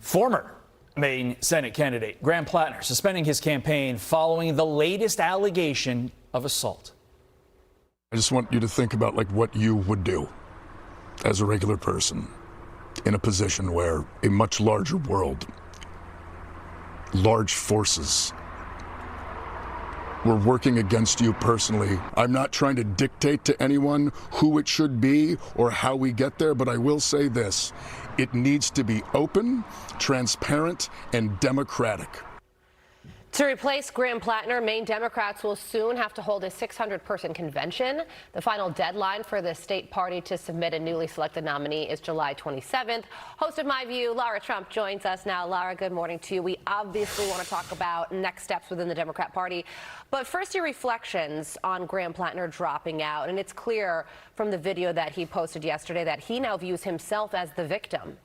Former Maine Senate candidate Graham Platner suspending his campaign following the latest allegation of assault. I just want you to think about what you would do as a regular person in a position where a much larger world, large forces were working against you personally. I'm not trying to dictate to anyone who it should be or how we get there, but I will say this: it needs to be open, transparent, and democratic. To replace Graham Platner, Maine Democrats will soon have to hold a 600-person convention. The final deadline for the state party to submit a newly selected nominee is July 27th. Host of My View, Lara Trump, joins us now. Lara, good morning to you. We obviously want to talk about next steps within the Democrat Party. But first, your reflections on Graham Platner dropping out. And it's clear from the video that he posted yesterday that he now views himself as the victim.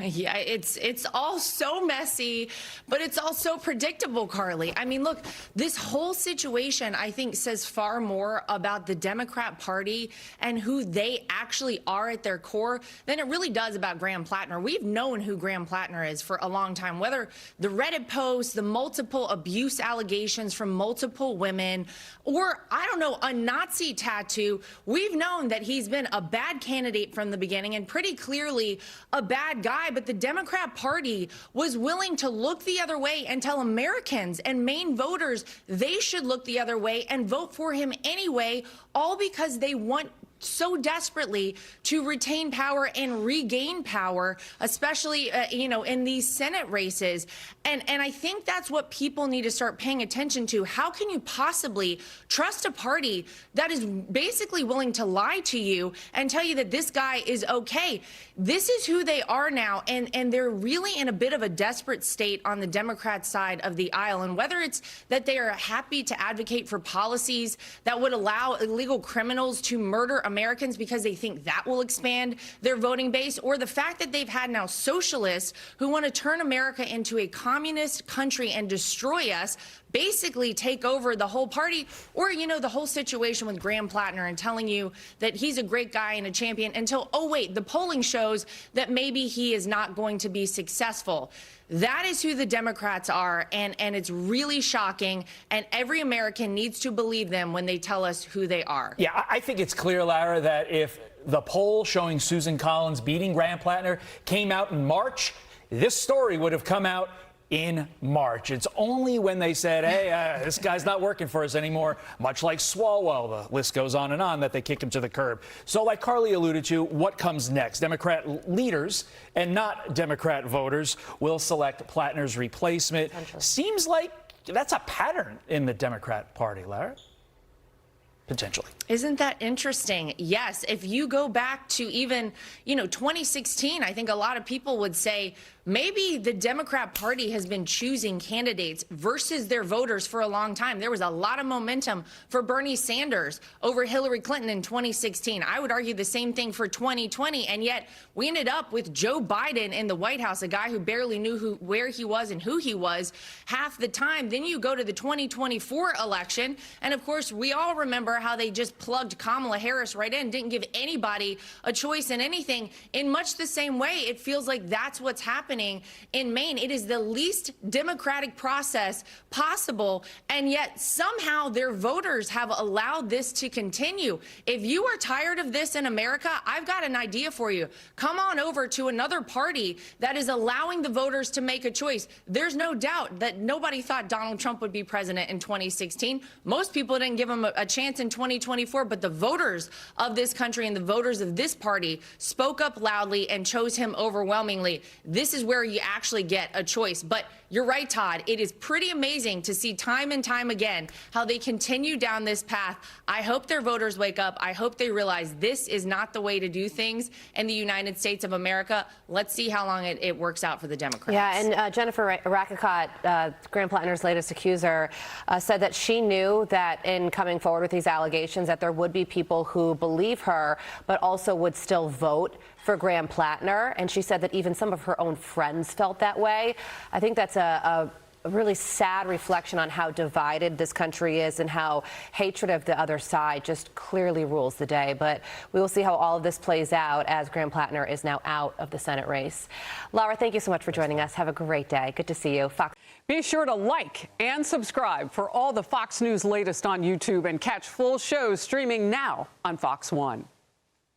Yeah, it's all so messy, but it's all so predictable, Carly. I mean, look, this whole situation, I think, says far more about the Democrat Party and who they actually are at their core than it really does about Graham Platner. We've known who Graham Platner is for a long time, whether the Reddit posts, the multiple abuse allegations from multiple women, or, I don't know, a Nazi tattoo. We've known that he's been a bad candidate from the beginning and pretty clearly a bad guy, but the Democrat Party was willing to look the other way and tell Americans and Maine voters they should look the other way and vote for him anyway, all because they want so desperately to retain power and regain power, especially, in these Senate races. And I think that's what people need to start paying attention to. How can you possibly trust a party that is basically willing to lie to you and tell you that this guy is okay? This is who they are now, and they're really in a bit of a desperate state on the Democrat side of the aisle. And whether it's that they are happy to advocate for policies that would allow illegal criminals to murder Americans because they think that will expand their voting base, or the fact that they've had now socialists who want to turn America into a communist country and destroy us, basically take over the whole party, or, the whole situation with Graham Platner and telling you that he's a great guy and a champion until, oh, wait, the polling shows that maybe he is not going to be successful. That is who the Democrats are, and it's really shocking, and every American needs to believe them when they tell us who they are. Yeah, I think it's clear, Lara, that if the poll showing Susan Collins beating Graham Platner came out in March, this story would have come out in March. It's only when they said, hey, this guy's not working for us anymore, much like Swalwell, the list goes on, that they kick him to the curb. So like Carly alluded to, what comes next? Democrat leaders and not Democrat voters will select Platner's replacement. Seems like that's a pattern in the Democrat Party, Lara. Potentially. Isn't that interesting? Yes. If you go back to even, 2016, I think a lot of people would say maybe the Democrat Party has been choosing candidates versus their voters for a long time. There was a lot of momentum for Bernie Sanders over Hillary Clinton in 2016. I would argue the same thing for 2020. And yet we ended up with Joe Biden in the White House, a guy who barely knew where he was and who he was half the time. Then you go to the 2024 election. And of course, we all remember how they just plugged Kamala Harris right in, didn't give anybody a choice in anything. In much the same way, it feels like that's what's happening in Maine. It is the least democratic process possible, and yet somehow their voters have allowed this to continue. If you are tired of this in America, I've got an idea for you. Come on over to another party that is allowing the voters to make a choice. There's no doubt that nobody thought Donald Trump would be president in 2016. Most people didn't give him a chance in 2024, but the voters of this country and the voters of this party spoke up loudly and chose him overwhelmingly. This is where you actually get a choice. But you're right, Todd. It is pretty amazing to see time and time again how they continue down this path. I hope their voters wake up. I hope they realize this is not the way to do things in the United States of America. Let's see how long it works out for the Democrats. Yeah, and Jennifer Rakicot, Graham Platner's latest accuser, said that she knew that in coming forward with these allegations that there would be people who believe her, but also would still vote for Graham Platner. And she said that even some of her own friends felt that way. I think that's a a really sad reflection on how divided this country is and how hatred of the other side just clearly rules the day. But we will see how all of this plays out as Graham Platner is now out of the Senate race. Lara, thank you so much for joining us. Have a great day. Good to see you. Fox. Be sure to like and subscribe for all the Fox News latest on YouTube and catch full shows streaming now on Fox One.